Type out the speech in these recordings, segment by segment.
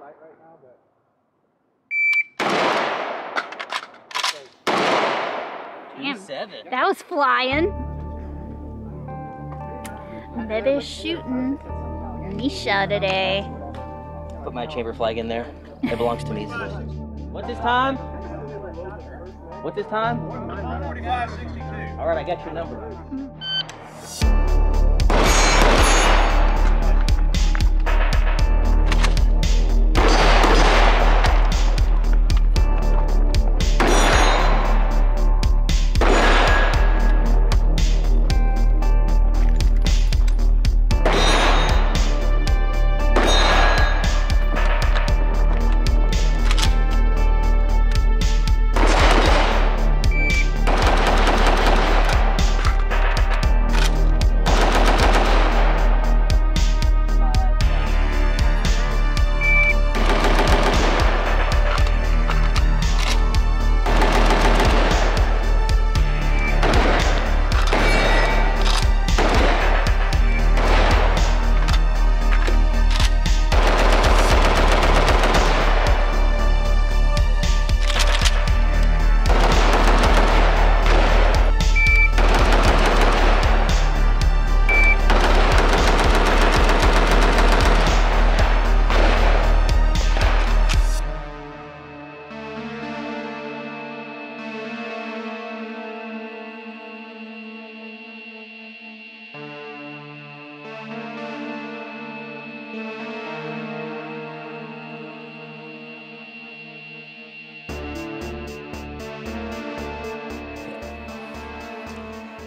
sight right now, but Damn, 2-7. that was flying. Baby's shooting Misha today. Put my chamber flag in there. It belongs to me today. What's his time? What's his time? 1:45.62. All right, I got your number.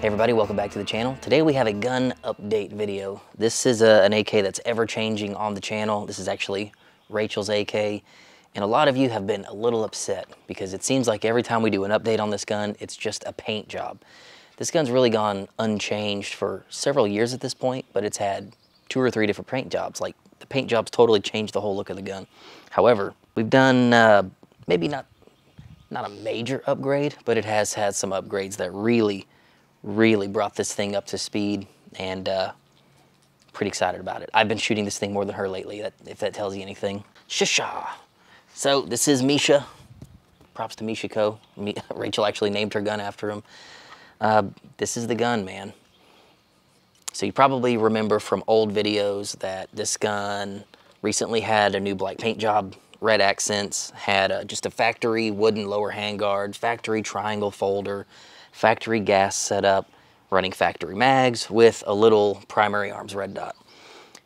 Hey everybody, welcome back to the channel. Today we have a gun update video. This is an AK that's ever changing on the channel. This is actually Rachel's AK, and a lot of you have been a little upset because it seems like every time we do an update on this gun, it's just a paint job. This gun's really gone unchanged for several years at this point, but it's had 2 or 3 different paint jobs. Like, the paint jobs totally changed the whole look of the gun. However, we've done maybe not a major upgrade, but it has had some upgrades that really brought this thing up to speed, and pretty excited about it. I've been shooting this thing more than her lately, if that tells you anything. Shisha. So this is Misha. Props to Misha Co. Rachel actually named her gun after him. This is the gun, man. So you probably remember from old videos that this gun recently had a new black paint job, red accents, had just a factory wooden lower handguard, factory triangle folder, factory gas setup, running factory mags with a little primary arms red dot.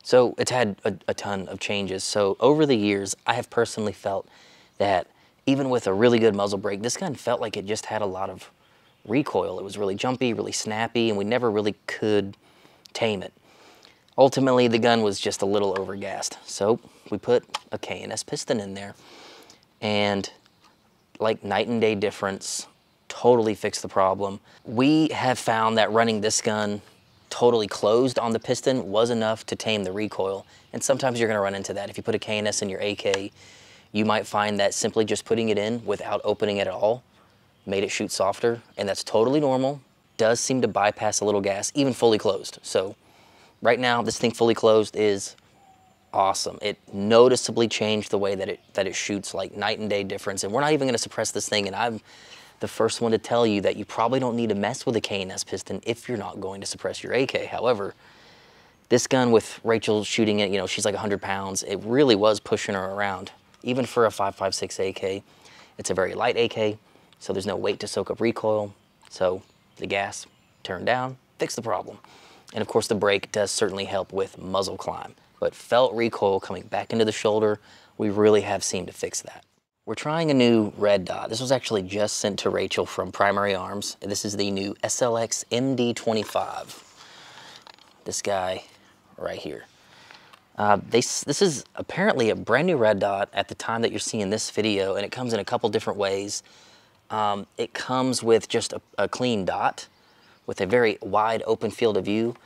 So it's had a ton of changes. So over the years, I have personally felt that even with a really good muzzle brake, this gun felt like it just had a lot of recoil. It was really jumpy, really snappy, and we never really could tame it. Ultimately, the gun was just a little overgassed. So we put a K&S piston in there, and like night and day difference, totally fixed the problem. We have found that running this gun totally closed on the piston was enough to tame the recoil. And sometimes you're gonna run into that. If you put a K&S in your AK, you might find that simply just putting it in without opening it at all made it shoot softer, and that's totally normal. Does seem to bypass a little gas, even fully closed. So right now, this thing fully closed is awesome. It noticeably changed the way that it shoots, like night and day difference. And we're not even gonna suppress this thing, and I'm the first one to tell you that you probably don't need to mess with a K&S piston if you're not going to suppress your AK. However, this gun with Rachel shooting it, you know, she's like 100 pounds. It really was pushing her around. Even for a 5.56 AK, it's a very light AK, so there's no weight to soak up recoil. So the gas turned down, fixed the problem. And of course the brake does certainly help with muzzle climb, but felt recoil coming back into the shoulder, we really have seemed to fix that. We're trying a new red dot. This was actually just sent to Rachel from Primary Arms. This is the new SLX MD25. This guy right here. This is apparently a brand new red dot at the time that you're seeing this video, and it comes in a couple different ways. It comes with just a clean dot with a very wide open field of view,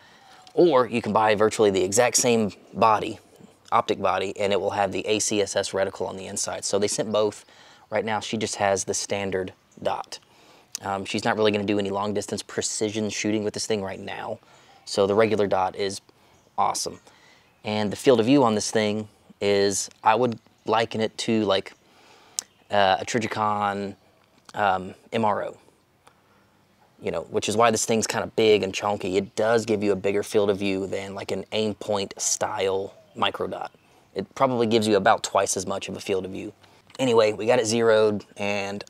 or you can buy virtually the exact same body, optic body, and it will have the ACSS reticle on the inside. So they sent both. Right now she just has the standard dot. She's not really going to do any long distance precision shooting with this thing right now, so the regular dot is awesome. And the field of view on this thing is, I would liken it to like a Trijicon MRO. You know, which is why this thing's kind of big and chunky. It does give you a bigger field of view than like an aim point style micro dot. It probably gives you about twice as much of a field of view. Anyway, we got it zeroed, and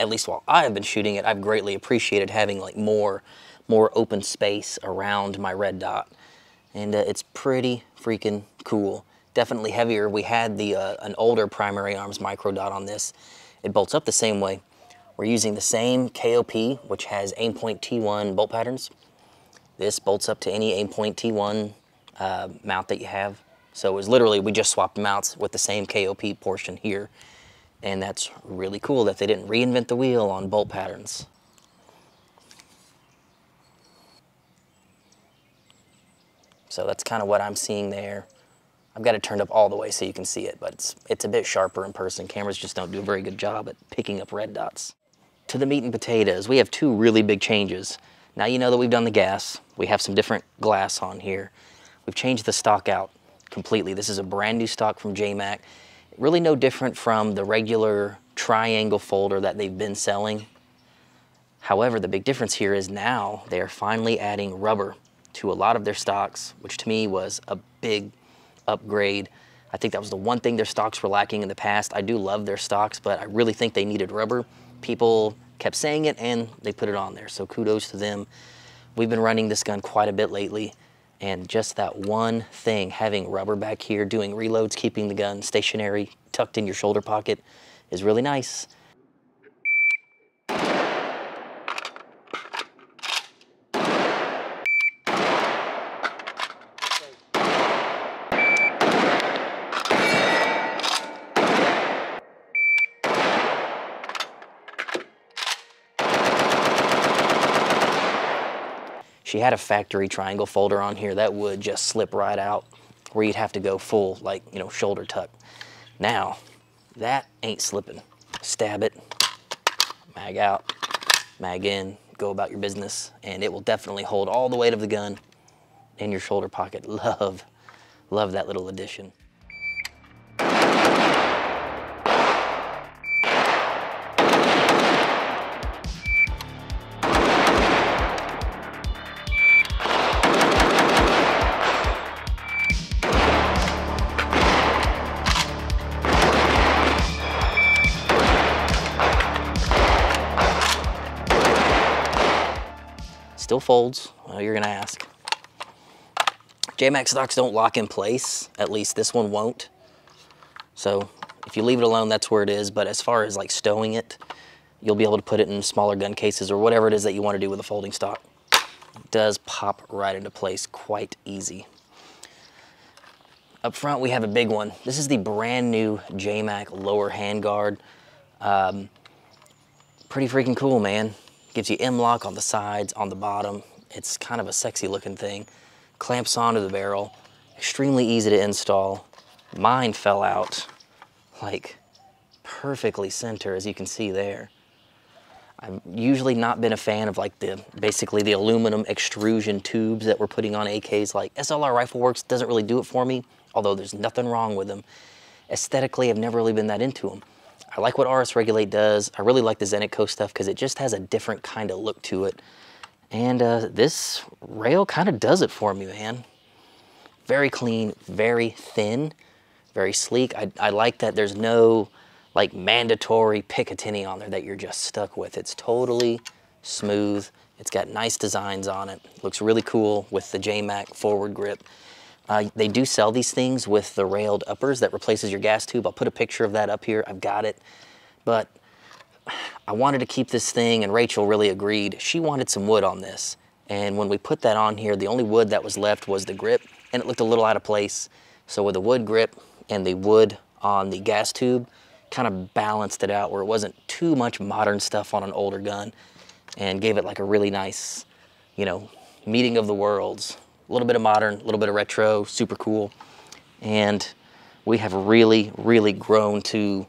at least while I have been shooting it, I've greatly appreciated having like more open space around my red dot. And it's pretty freaking cool. Definitely heavier. We had the an older primary arms micro dot on this. It bolts up the same way. We're using the same KOP, which has Aimpoint T1 bolt patterns. This bolts up to any Aimpoint T1 mount that you have. So it was literally, we just swapped mounts with the same KOP portion here. And that's really cool that they didn't reinvent the wheel on bolt patterns. So that's kind of what I'm seeing there. I've got it turned up all the way so you can see it, but it's a bit sharper in person. Cameras just don't do a very good job at picking up red dots. To the meat and potatoes, we have two really big changes. Now you know that we've done the gas. We have some different glass on here. We've changed the stock out completely. This is a brand new stock from Jmac. Really no different from the regular triangle folder that they've been selling. However, the big difference here is now they are finally adding rubber to a lot of their stocks, which to me was a big upgrade. I think that was the one thing their stocks were lacking in the past. I do love their stocks, but I really think they needed rubber. People kept saying it and they put it on there, so kudos to them. We've been running this gun quite a bit lately, and just that one thing, having rubber back here, doing reloads, keeping the gun stationary, tucked in your shoulder pocket, is really nice. She had a factory triangle folder on here that would just slip right out, where you'd have to go full, like, you know, shoulder tuck. Now, that ain't slipping. Stab it, mag out, mag in, go about your business, and it will definitely hold all the weight of the gun in your shoulder pocket. Love that little addition. Still folds, well, you're gonna ask. Jmac stocks don't lock in place, at least this one won't. So if you leave it alone, that's where it is, but as far as like stowing it, you'll be able to put it in smaller gun cases or whatever it is that you want to do with a folding stock. It does pop right into place quite easy. Up front, we have a big one. This is the brand new Jmac lower handguard. Pretty freaking cool, man. Gives you M-lock on the sides, on the bottom. It's kind of a sexy looking thing. Clamps onto the barrel. Extremely easy to install. Mine fell out like perfectly center, as you can see there. I've usually not been a fan of like basically the aluminum extrusion tubes that we're putting on AKs. Like SLR Rifle Works doesn't really do it for me, although there's nothing wrong with them. Aesthetically, I've never really been that into them. I like what RS Regulate does. I really like the Zenitco stuff because it just has a different kind of look to it. And this rail kind of does it for me, man. Very clean, very thin, very sleek. I like that there's no like mandatory Picatinny on there that you're just stuck with. It's totally smooth. It's got nice designs on it. Looks really cool with the Jmac forward grip. They do sell these things with the railed uppers that replaces your gas tube. I'll put a picture of that up here. I've got it. But I wanted to keep this thing, and Rachel really agreed. She wanted some wood on this. And when we put that on here, the only wood that was left was the grip, and it looked a little out of place. So with the wood grip and the wood on the gas tube, kind of balanced it out where it wasn't too much modern stuff on an older gun, and gave it like a really nice, you know, meeting of the worlds. A little bit of modern, a little bit of retro, super cool. And we have really, really grown to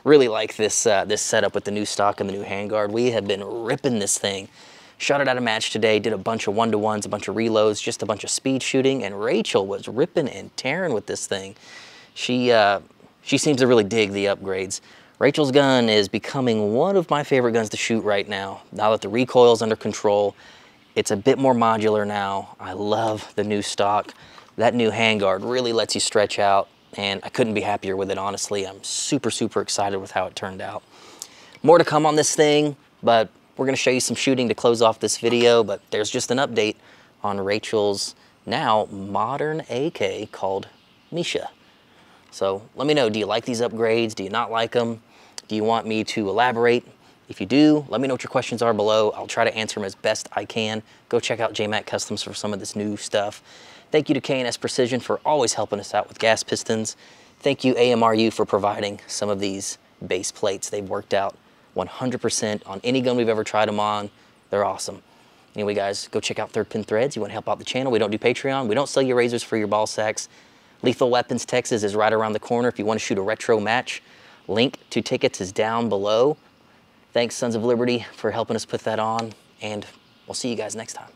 really like this this setup with the new stock and the new handguard. We have been ripping this thing. Shot it at a match today, did a bunch of 1-to-1s, a bunch of reloads, just a bunch of speed shooting, and Rachel was ripping and tearing with this thing. She She seems to really dig the upgrades. Rachel's gun is becoming one of my favorite guns to shoot right now. Now that the recoil's under control, it's a bit more modular now. I love the new stock. That new handguard really lets you stretch out, and I couldn't be happier with it, honestly. I'm super, super excited with how it turned out. More to come on this thing, but we're gonna show you some shooting to close off this video, but there's just an update on Rachel's now modern AK called Misha. So let me know, do you like these upgrades? Do you not like them? Do you want me to elaborate? If you do, let me know what your questions are below. I'll try to answer them as best I can. Go check out Jmac Customs for some of this new stuff. Thank you to K&S Precision for always helping us out with gas pistons. Thank you AMRU for providing some of these base plates. They've worked out 100% on any gun we've ever tried them on. They're awesome. Anyway, guys, go check out Third Pin Threads. You want to help out the channel. We don't do Patreon. We don't sell you razors for your ball sacks. Lethal Weapons Texas is right around the corner if you want to shoot a retro match. Link to tickets is down below. Thanks, Sons of Liberty, for helping us put that on, and we'll see you guys next time.